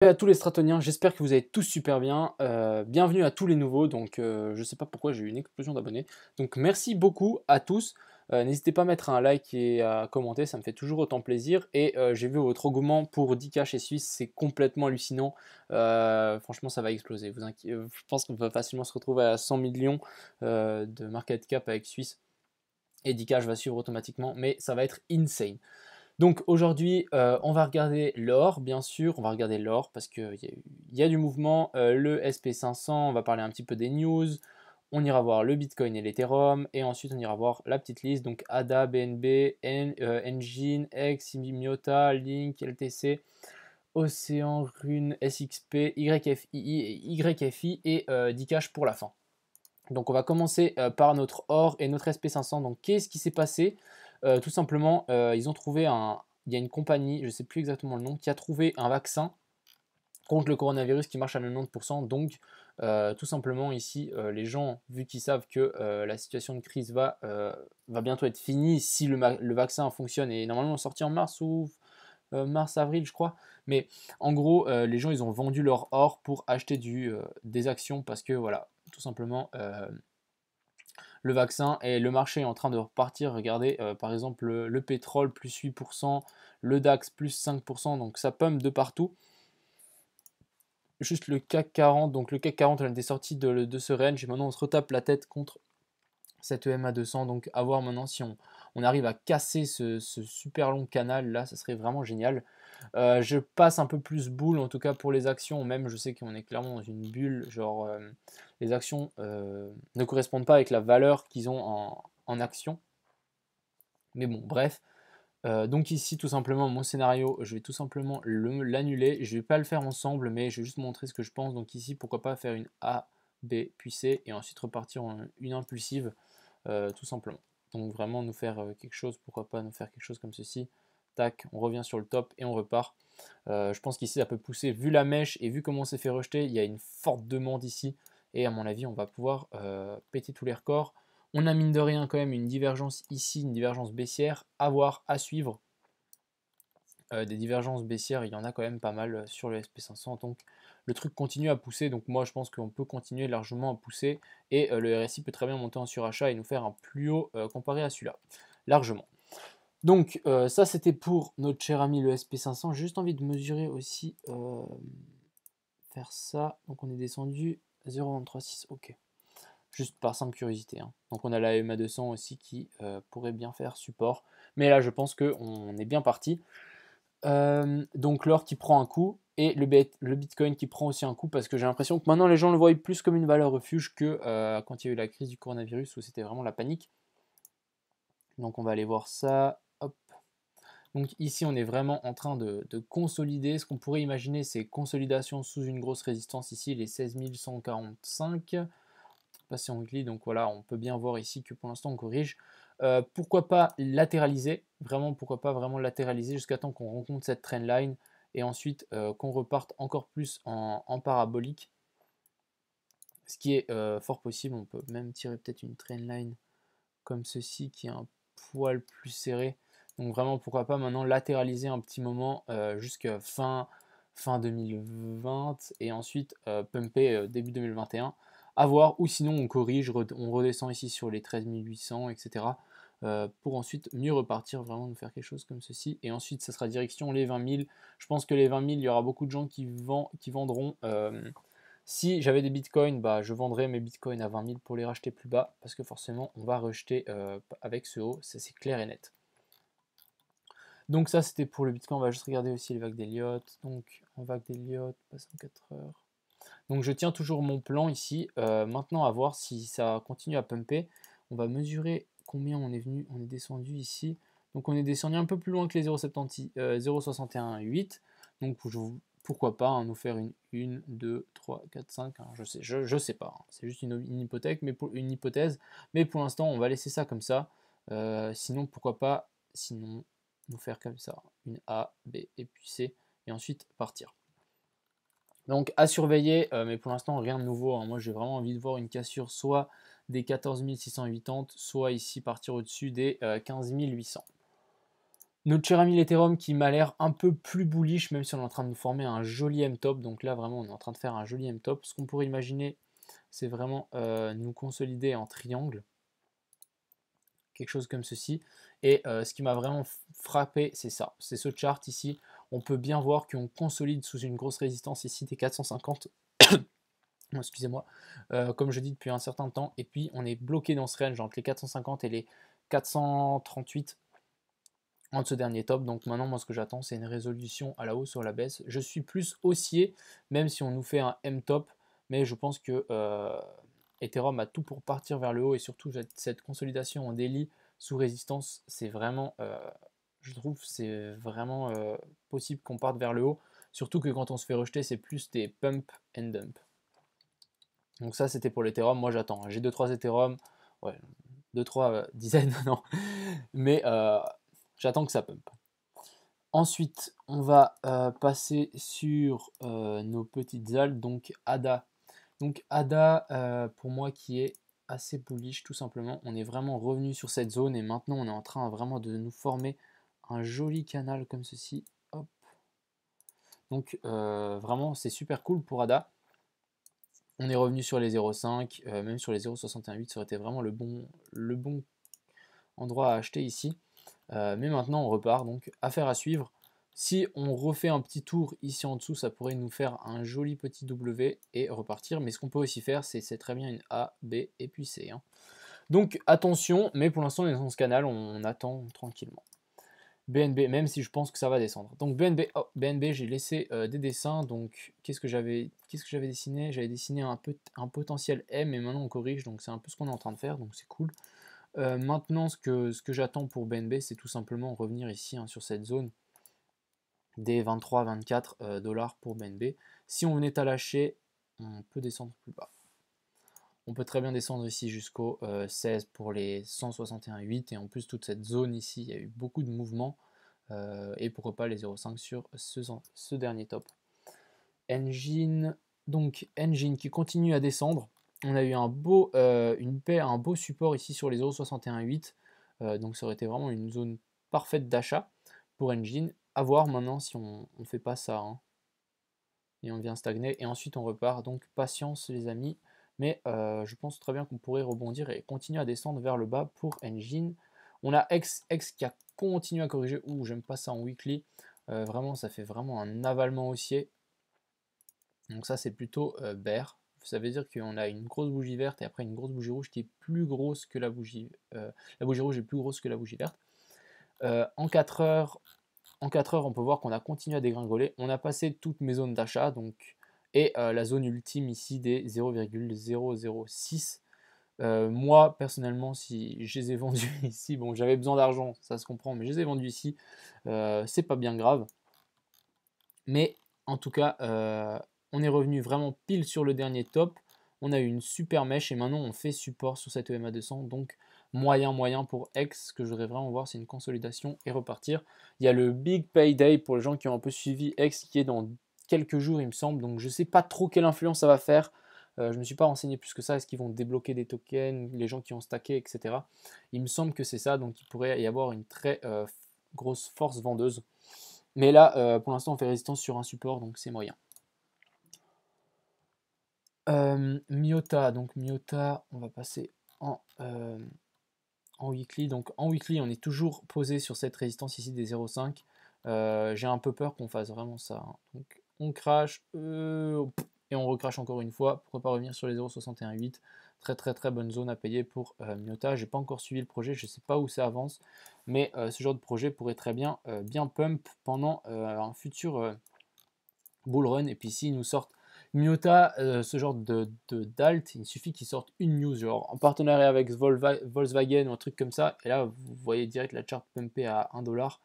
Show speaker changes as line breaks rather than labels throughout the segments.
À tous les stratoniens, j'espère que vous allez tous super bien. Bienvenue à tous les nouveaux. Donc, je sais pas pourquoi j'ai eu une explosion d'abonnés. Donc, merci beaucoup à tous. N'hésitez pas à mettre un like et à commenter, ça me fait toujours autant plaisir. Et j'ai vu votre engouement pour 10K chez Suisse, c'est complètement hallucinant. Franchement, ça va exploser. Je pense qu'on va facilement se retrouver à 100 millions de market cap avec Suisse. Et 10K, je vais suivre automatiquement, mais ça va être insane. Donc aujourd'hui, on va regarder l'or, bien sûr, on va regarder l'or parce qu'il y a du mouvement, le SP500, on va parler un petit peu des news, on ira voir le Bitcoin et l'Ethereum, et ensuite on ira voir la petite liste, donc ADA, BNB, Engine, X, Miota, Link, LTC, Océan, Rune, SXP, YFII et YFI et 10 cash pour la fin. Donc on va commencer par notre or et notre SP500. Donc qu'est-ce qui s'est passé? Tout simplement, ils ont trouvé il y a une compagnie, je ne sais plus exactement le nom, qui a trouvé un vaccin contre le coronavirus qui marche à 90%. Donc tout simplement ici, les gens, vu qu'ils savent que la situation de crise va bientôt être finie si le vaccin fonctionne, et normalement sorti en mars ou mars-avril, je crois. Mais en gros, les gens, ils ont vendu leur or pour acheter des actions parce que, voilà, tout simplement, le vaccin et le marché est en train de repartir. Regardez, par exemple, le pétrole plus 8%, le DAX plus 5%, donc ça pump de partout. Juste le CAC 40, donc le CAC 40, on était sorti de ce range et maintenant on se retape la tête contre cette EMA 200. Donc à voir maintenant si on arrive à casser ce super long canal là, ça serait vraiment génial. Je passe un peu plus boule, en tout cas pour les actions. Même je sais qu'on est clairement dans une bulle, genre les actions ne correspondent pas avec la valeur qu'ils ont en actions. Mais bon, bref. Donc ici, tout simplement, mon scénario, je vais tout simplement l'annuler. Je ne vais pas le faire ensemble, mais je vais juste montrer ce que je pense. Donc ici, pourquoi pas faire une A, B, puis C, et ensuite repartir en une impulsive, tout simplement. Donc vraiment nous faire quelque chose, pourquoi pas nous faire quelque chose comme ceci. Tac, on revient sur le top et on repart. Je pense qu'ici, ça peut pousser, vu la mèche et vu comment on s'est fait rejeter, il y a une forte demande ici. Et à mon avis, on va pouvoir péter tous les records. On a mine de rien quand même une divergence ici, une divergence baissière à voir, à suivre. Des divergences baissières, il y en a quand même pas mal sur le SP500. Donc le truc continue à pousser. Donc moi, je pense qu'on peut continuer largement à pousser. Et le RSI peut très bien monter en surachat et nous faire un plus haut comparé à celui-là. Largement. Donc ça c'était pour notre cher ami le SP500. J'ai juste envie de mesurer aussi, faire ça. Donc on est descendu 0,236, ok. Juste par simple curiosité, hein. Donc on a la EMA 200 aussi qui pourrait bien faire support. Mais là je pense qu'on est bien parti. Donc l'or qui prend un coup et le Bitcoin qui prend aussi un coup, parce que j'ai l'impression que maintenant les gens le voient plus comme une valeur refuge que quand il y a eu la crise du coronavirus où c'était vraiment la panique. Donc on va aller voir ça. Hop. Donc ici, on est vraiment en train de consolider. Ce qu'on pourrait imaginer, c'est consolidation sous une grosse résistance ici, les 16 145. Passer en weekly, donc voilà, on peut bien voir ici que pour l'instant, on corrige. Pourquoi pas latéraliser, vraiment, pourquoi pas vraiment latéraliser jusqu'à temps qu'on rencontre cette trendline et ensuite qu'on reparte encore plus en parabolique. Ce qui est fort possible, on peut même tirer peut-être une trendline comme ceci qui est un poil plus serré. Donc vraiment, pourquoi pas maintenant latéraliser un petit moment jusqu'à fin 2020 et ensuite pumper début 2021. À voir, ou sinon on corrige, on redescend ici sur les 13 800, etc. Pour ensuite mieux repartir, vraiment nous faire quelque chose comme ceci. Et ensuite, ça sera direction les 20 000. Je pense que les 20 000, il y aura beaucoup de gens qui vendront. Si j'avais des bitcoins, bah, je vendrais mes bitcoins à 20 000 pour les racheter plus bas, parce que forcément, on va rejeter avec ce haut, ça c'est clair et net. Donc ça, c'était pour le bitcoin. On va juste regarder aussi les vagues d'Elliott. Donc, en vague d'Elliott, passe en 4 heures. Donc, je tiens toujours mon plan ici. Maintenant, à voir si ça continue à pumper. On va mesurer combien on est venu. On est descendu ici. Donc, on est descendu un peu plus loin que les 0,618. Donc, pourquoi pas nous faire une 2, 3, 4, 5. Je sais pas. C'est juste une hypothèse. Une hypothèse. Mais pour l'instant, on va laisser ça comme ça. Sinon, pourquoi pas. Sinon, nous faire comme ça. Une A, B et puis C. Et ensuite partir. Donc à surveiller, mais pour l'instant rien de nouveau, hein. Moi j'ai vraiment envie de voir une cassure soit des 14 680, soit ici partir au-dessus des 15 800. Notre cher ami l'Ethereum qui m'a l'air un peu plus bullish, même si on est en train de nous former un joli M-top. Donc là, vraiment, on est en train de faire un joli M-top. Ce qu'on pourrait imaginer, c'est vraiment nous consolider en triangle. Quelque chose comme ceci. Et ce qui m'a vraiment frappé, c'est ça. C'est ce chart ici. On peut bien voir qu'on consolide sous une grosse résistance ici des 450. Excusez-moi. Comme je dis depuis un certain temps. Et puis, on est bloqué dans ce range entre les 450 et les 438 entre ce dernier top. Donc maintenant, moi, ce que j'attends, c'est une résolution à la hausse ou à la baisse. Je suis plus haussier, même si on nous fait un M-top. Mais je pense que Ethereum a tout pour partir vers le haut. Et surtout, cette consolidation en daily sous résistance, c'est vraiment, je trouve, c'est vraiment possible qu'on parte vers le haut. Surtout que quand on se fait rejeter, c'est plus des pump and dump. Donc ça, c'était pour l'Ethereum. Moi, j'attends. J'ai 2-3 Ethereum. Ouais, 2-3 dizaines, non. Mais j'attends que ça pump. Ensuite, on va passer sur nos petites alts, donc ADA. Donc ADA, pour moi, qui est assez bullish, tout simplement. On est vraiment revenu sur cette zone et maintenant, on est en train vraiment de nous former un joli canal comme ceci. Hop. Donc vraiment, c'est super cool pour ADA. On est revenu sur les 0,5, même sur les 0,618, ça aurait été vraiment le bon endroit à acheter ici. Mais maintenant, on repart, donc affaire à suivre. Si on refait un petit tour ici en dessous, ça pourrait nous faire un joli petit W et repartir. Mais ce qu'on peut aussi faire, c'est très bien une A, B et puis C. Hein. Donc attention, mais pour l'instant, on est dans ce canal, on attend tranquillement. BNB, même si je pense que ça va descendre. Donc BNB, oh, BNB j'ai laissé des dessins. Donc qu'est-ce que j'avais dessiné? J'avais dessiné un potentiel M et maintenant on corrige. Donc c'est un peu ce qu'on est en train de faire, donc c'est cool. Maintenant, ce que j'attends pour BNB, c'est tout simplement revenir ici hein, sur cette zone des 23-24 dollars pour BNB. Si on venait à lâcher, on peut descendre plus bas. On peut très bien descendre ici jusqu'au 16 pour les 161,8 et en plus toute cette zone ici, il y a eu beaucoup de mouvements et pourquoi pas les 0,5 sur ce dernier top. Engine, donc Engine qui continue à descendre. On a eu un beau support ici sur les 0,618. Donc ça aurait été vraiment une zone parfaite d'achat pour Engine. À voir maintenant si on ne fait pas ça. Hein. Et on vient stagner. Et ensuite on repart. Donc patience les amis. Mais je pense très bien qu'on pourrait rebondir et continuer à descendre vers le bas pour Engine. On a X qui a continué à corriger. Ouh, j'aime pas ça en weekly. Vraiment, ça fait vraiment un avalement haussier. Donc ça c'est plutôt bear. Ça veut dire qu'on a une grosse bougie verte et après une grosse bougie rouge qui est plus grosse que la bougie. La bougie rouge est plus grosse que la bougie verte. En 4 heures, on peut voir qu'on a continué à dégringoler. On a passé toutes mes zones d'achat et la zone ultime ici des 0,006. Moi personnellement, si je les ai vendus ici, bon j'avais besoin d'argent, ça se comprend, mais je les ai vendus ici, c'est pas bien grave. Mais en tout cas, on est revenu vraiment pile sur le dernier top. On a eu une super mèche et maintenant on fait support sur cette EMA 200. Donc moyen pour X. Ce que je voudrais vraiment voir, c'est une consolidation et repartir. Il y a le Big Payday pour les gens qui ont un peu suivi X qui est dans quelques jours, il me semble. Donc je ne sais pas trop quelle influence ça va faire. Je ne me suis pas renseigné plus que ça. Est-ce qu'ils vont débloquer des tokens, les gens qui ont stacké, etc. Il me semble que c'est ça. Donc il pourrait y avoir une très grosse force vendeuse. Mais là, pour l'instant, on fait résistance sur un support, donc c'est moyen. Myota, donc Myota, on va passer en weekly. Donc en weekly, on est toujours posé sur cette résistance ici des 0,5. J'ai un peu peur qu'on fasse vraiment ça. Hein. Donc on crache et on recrache encore une fois. Pourquoi pas revenir sur les 0,618. Très bonne zone à payer pour Myota. J'ai pas encore suivi le projet, je sais pas où ça avance, mais ce genre de projet pourrait très bien bien pump pendant un futur bull run. Et puis s'ils nous sortent Myota, ce genre d'alt, il suffit qu'ils sortent une news, genre en partenariat avec Volkswagen ou un truc comme ça, et là vous voyez direct la chart pumper à 1$.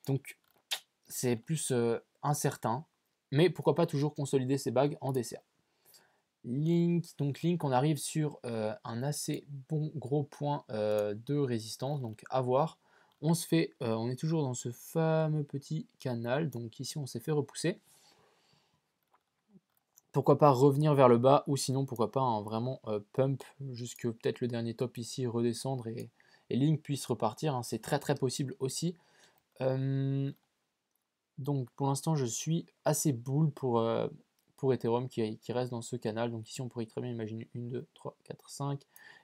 Donc c'est plus incertain, mais pourquoi pas toujours consolider ces bagues en DCA. Link, on arrive sur un assez bon gros point de résistance, donc à voir. On est toujours dans ce fameux petit canal, donc ici on s'est fait repousser. Pourquoi pas revenir vers le bas, ou sinon pourquoi pas vraiment pump jusque peut-être le dernier top ici, redescendre et Link puisse repartir, hein. C'est très possible aussi. Donc pour l'instant, je suis assez bull pour Ethereum qui reste dans ce canal. Donc ici, on pourrait très bien imaginer 1, 2, 3, 4, 5.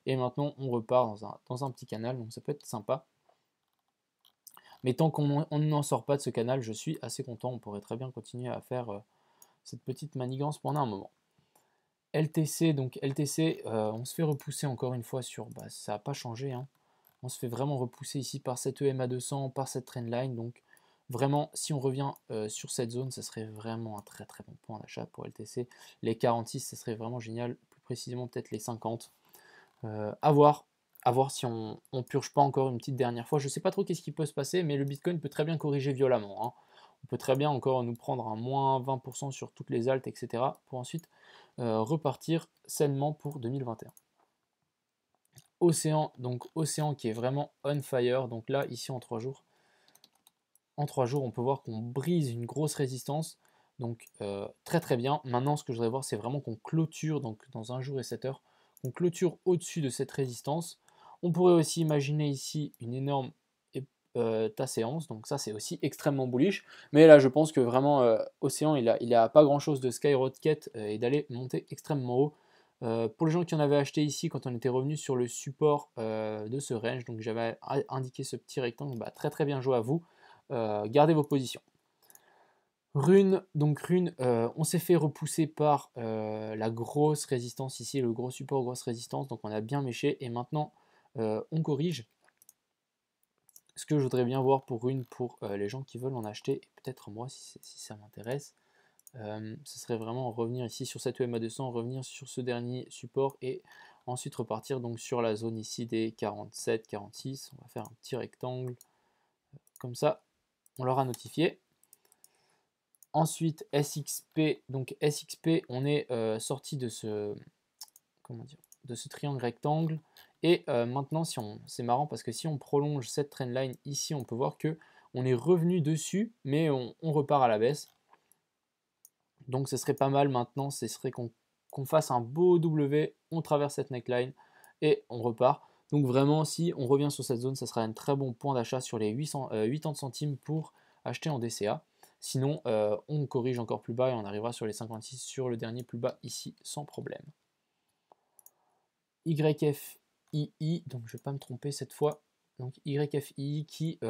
Et maintenant, on repart dans un petit canal. Donc ça peut être sympa. Mais tant qu'on n'en sort pas de ce canal, je suis assez content. On pourrait très bien continuer à faire cette petite manigance pendant un moment. LTC, donc LTC, on se fait repousser encore une fois sur... Bah, ça n'a pas changé, hein. On se fait vraiment repousser ici par cette EMA 200, par cette trendline. Donc vraiment, si on revient sur cette zone, ça serait vraiment un très très bon point d'achat pour LTC. Les 46, ça serait vraiment génial. Plus précisément, peut-être les 50. À voir si on purge pas encore une petite dernière fois. Je ne sais pas trop qu'est-ce qui peut se passer, mais le Bitcoin peut très bien corriger violemment, hein. On peut très bien encore nous prendre un moins 20% sur toutes les altes, etc. pour ensuite repartir sainement pour 2021. Océan, donc Océan qui est vraiment on fire. Donc là, ici en 3 jours, on peut voir qu'on brise une grosse résistance. Donc très très bien. Maintenant, ce que je voudrais voir, c'est vraiment qu'on clôture, donc dans 1 jour et 7 heures, qu'on clôture au-dessus de cette résistance. On pourrait aussi imaginer ici une énorme séance. Donc ça, c'est aussi extrêmement bullish. Mais là, je pense que vraiment, Océan, il a pas grand-chose de skyrocket et d'aller monter extrêmement haut. Pour les gens qui en avaient acheté ici quand on était revenu sur le support de ce range, donc j'avais indiqué ce petit rectangle, bah, très très bien joué à vous. Gardez vos positions. Rune, donc Rune, on s'est fait repousser par la grosse résistance ici, le gros support, grosse résistance, donc on a bien méché et maintenant on corrige. Ce que je voudrais bien voir pour Rune, pour les gens qui veulent en acheter, et peut-être moi si ça m'intéresse, ce serait vraiment revenir ici sur cette EMA 200, revenir sur ce dernier support et ensuite repartir donc sur la zone ici des 47, 46. On va faire un petit rectangle comme ça, on leur a notifié. Ensuite SXP, donc SXP, on est sorti de ce, comment dire, de ce triangle rectangle. Et maintenant, c'est marrant parce que si on prolonge cette trendline ici, on peut voir que on est revenu dessus, mais on repart à la baisse. Donc ce serait pas mal maintenant, ce serait qu'on fasse un beau W, on traverse cette neckline et on repart. Donc vraiment, si on revient sur cette zone, ça sera un très bon point d'achat sur les 80 centimes pour acheter en DCA. Sinon, on corrige encore plus bas et on arrivera sur les 56 sur le dernier plus bas ici sans problème. YFII, donc je ne vais pas me tromper cette fois. Donc YFII qui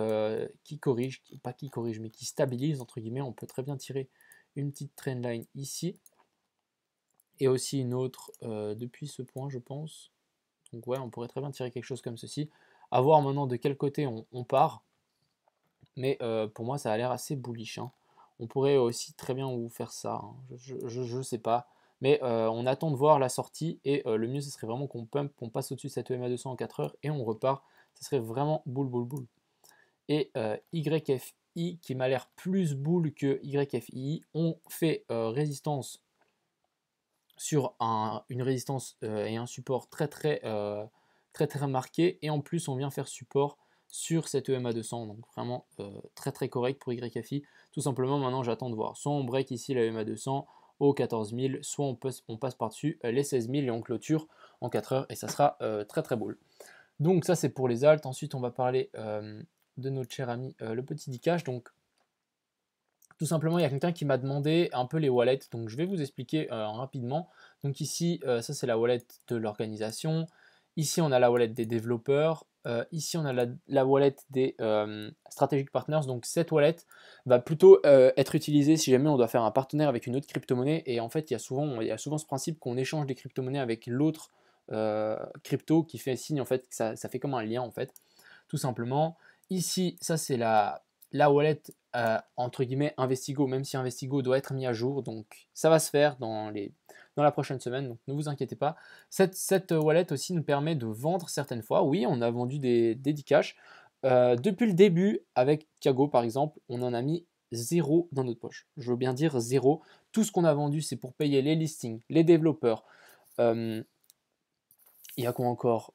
corrige, pas qui corrige, mais qui stabilise entre guillemets. On peut très bien tirer une petite trendline ici et aussi une autre depuis ce point, je pense. Donc ouais, on pourrait très bien tirer quelque chose comme ceci. À voir maintenant de quel côté on part. Mais pour moi, ça a l'air assez bullish, hein. On pourrait aussi très bien vous faire ça, hein. Je sais pas. Mais on attend de voir la sortie et le mieux, ce serait vraiment qu'on pump, qu'on passe au-dessus de cette EMA 200 en 4 heures et on repart. Ce serait vraiment boule. Et YFI qui m'a l'air plus boule que YFI, on fait résistance sur une résistance et un support très marqué et en plus on vient faire support sur cette EMA 200, donc vraiment très correct pour YFI. Tout simplement maintenant j'attends de voir, soit on break ici la EMA 200 aux 14 000, soit on passe par dessus les 16 000 et on clôture en 4 heures et ça sera très boule. Donc ça c'est pour les alts. Ensuite on va parler de notre cher ami le petit Dcash. Donc tout simplement, il y a quelqu'un qui m'a demandé un peu les wallets, donc je vais vous expliquer rapidement. Donc ici, ça c'est la wallet de l'organisation. Ici, on a la wallet des développeurs. Ici, on a la wallet des strategic partners. Donc cette wallet va plutôt être utilisée si jamais on doit faire un partenaire avec une autre crypto-monnaie. Et en fait, il y a souvent ce principe qu'on échange des crypto-monnaies avec l'autre crypto qui fait signe en fait que ça fait comme un lien en fait, tout simplement. Ici, ça c'est la wallet entre guillemets Investigo, même si Investigo doit être mis à jour, donc ça va se faire dans la prochaine semaine, donc ne vous inquiétez pas. Cette wallet aussi nous permet de vendre certaines fois. Oui, on a vendu des Dcash. Depuis le début, avec Thiago par exemple, on en a mis 0 dans notre poche. Je veux bien dire 0. Tout ce qu'on a vendu, c'est pour payer les listings, les développeurs. Il y a quoi encore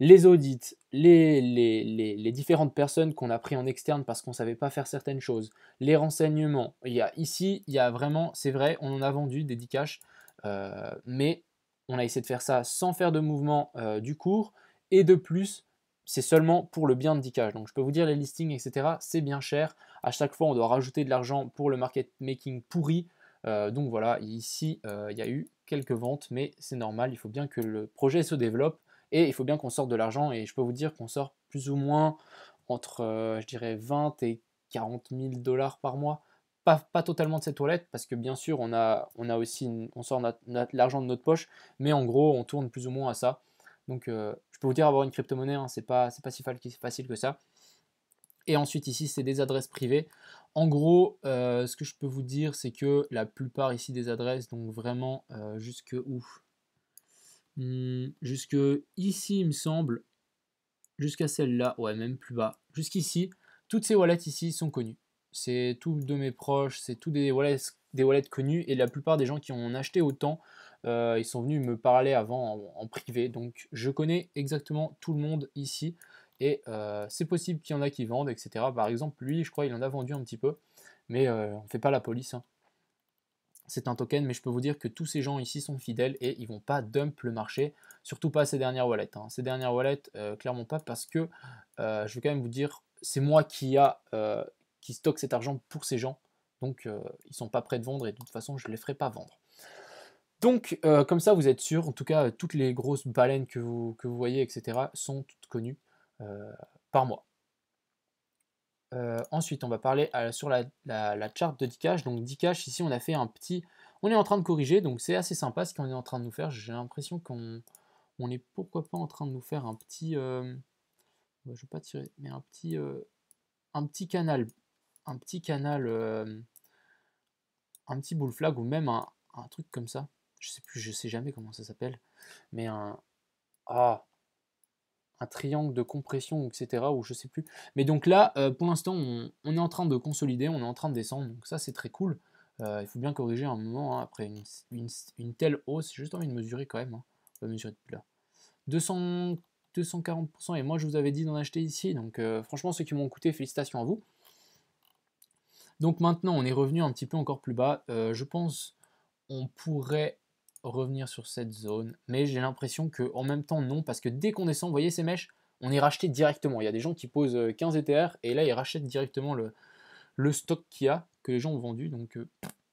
les audits, les différentes personnes qu'on a pris en externe parce qu'on ne savait pas faire certaines choses, les renseignements. Ici, il y a vraiment, c'est vrai, on en a vendu des Dcash, mais on a essayé de faire ça sans faire de mouvement du cours et de plus, c'est seulement pour le bien de Dcash. Donc je peux vous dire les listings, etc. C'est bien cher. À chaque fois, on doit rajouter de l'argent pour le market making pourri. Donc voilà, ici, il y a eu quelques ventes, mais c'est normal. Il faut bien que le projet se développe et il faut bien qu'on sorte de l'argent. Et je peux vous dire qu'on sort plus ou moins entre, je dirais, 20 et 40 000 dollars par mois. Pas totalement de cette toilette, parce que bien sûr, on a aussi on sort l'argent de notre poche, mais en gros, on tourne plus ou moins à ça. Donc, je peux vous dire, avoir une crypto-monnaie, hein, c'est pas si facile que ça. Et ensuite, ici, c'est des adresses privées. En gros, ce que je peux vous dire, c'est que la plupart ici des adresses, donc vraiment jusque où jusque ici, il me semble, jusqu'à celle-là, ouais, même plus bas, jusqu'ici, toutes ces wallets ici sont connues. C'est tout de mes proches, c'est tout des wallets connus, et la plupart des gens qui ont acheté autant, ils sont venus me parler avant en privé, donc je connais exactement tout le monde ici, et c'est possible qu'il y en a qui vendent, etc. Par exemple, lui, je crois, il en a vendu un petit peu, mais on ne fait pas la police, hein. C'est un token, mais je peux vous dire que tous ces gens ici sont fidèles et ils vont pas dump le marché, surtout pas ces dernières wallets, hein. Ces dernières wallets, clairement pas, parce que je vais quand même vous dire, c'est moi qui stocke cet argent pour ces gens, donc ils sont pas prêts de vendre et de toute façon je les ferai pas vendre. Donc comme ça vous êtes sûr, en tout cas toutes les grosses baleines que vous voyez, etc. sont toutes connues par moi. Ensuite, on va parler sur la charte de Dcash. Donc Dcash, ici, on a fait un petit... On est en train de corriger, donc c'est assez sympa ce qu'on est en train de nous faire. J'ai l'impression qu'on est pourquoi pas en train de nous faire un petit... je ne vais pas tirer, mais un petit canal. Un petit canal... un petit bull flag ou même un truc comme ça. Je sais plus, je sais jamais comment ça s'appelle. Mais Ah, un triangle de compression, etc. Ou je sais plus. Mais donc là, pour l'instant, on est en train de consolider, on est en train de descendre. Donc ça, c'est très cool. Il faut bien corriger un moment, hein, après une telle hausse. J'ai juste envie de mesurer quand même, hein. On va mesurer depuis là. 200, 240%. Et moi, je vous avais dit d'en acheter ici. Donc franchement, ceux qui m'ont coûté, félicitations à vous. Donc maintenant, on est revenu un petit peu encore plus bas. Je pense on pourrait revenir sur cette zone, mais j'ai l'impression que en même temps non, parce que dès qu'on descend, vous voyez ces mèches, on est racheté directement. Il y a des gens qui posent 15 ETR et là ils rachètent directement le stock qu'il y a, que les gens ont vendu, donc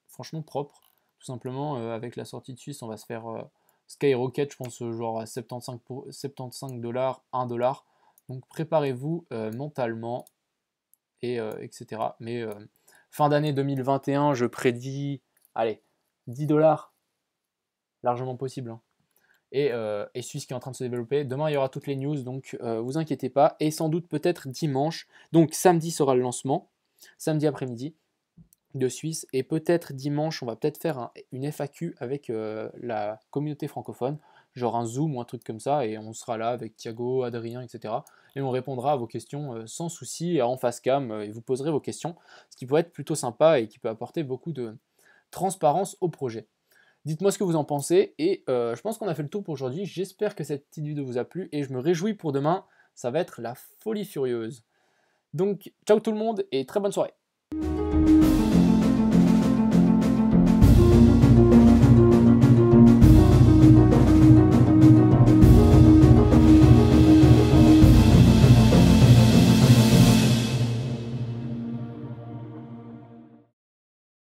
franchement propre. Tout simplement, avec la sortie de Suisse, on va se faire Skyrocket, je pense, genre à 75 dollars, 1 dollar. Donc préparez-vous mentalement, et etc. Mais fin d'année 2021, je prédis, allez, 10 dollars, largement possible, hein. Et Suisse qui est en train de se développer. Demain, il y aura toutes les news, donc vous inquiétez pas. Et sans doute peut-être dimanche. Donc samedi sera le lancement, samedi après-midi de Suisse. Et peut-être dimanche, on va peut-être faire une FAQ avec la communauté francophone, genre un Zoom ou un truc comme ça. Et on sera là avec Thiago, Adrien, etc. Et on répondra à vos questions sans souci, en face cam. Et vous poserez vos questions, ce qui peut être plutôt sympa et qui peut apporter beaucoup de transparence au projet. Dites-moi ce que vous en pensez, et je pense qu'on a fait le tour pour aujourd'hui. J'espère que cette petite vidéo vous a plu, et je me réjouis pour demain. Ça va être la folie furieuse. Donc, ciao tout le monde, et très bonne soirée.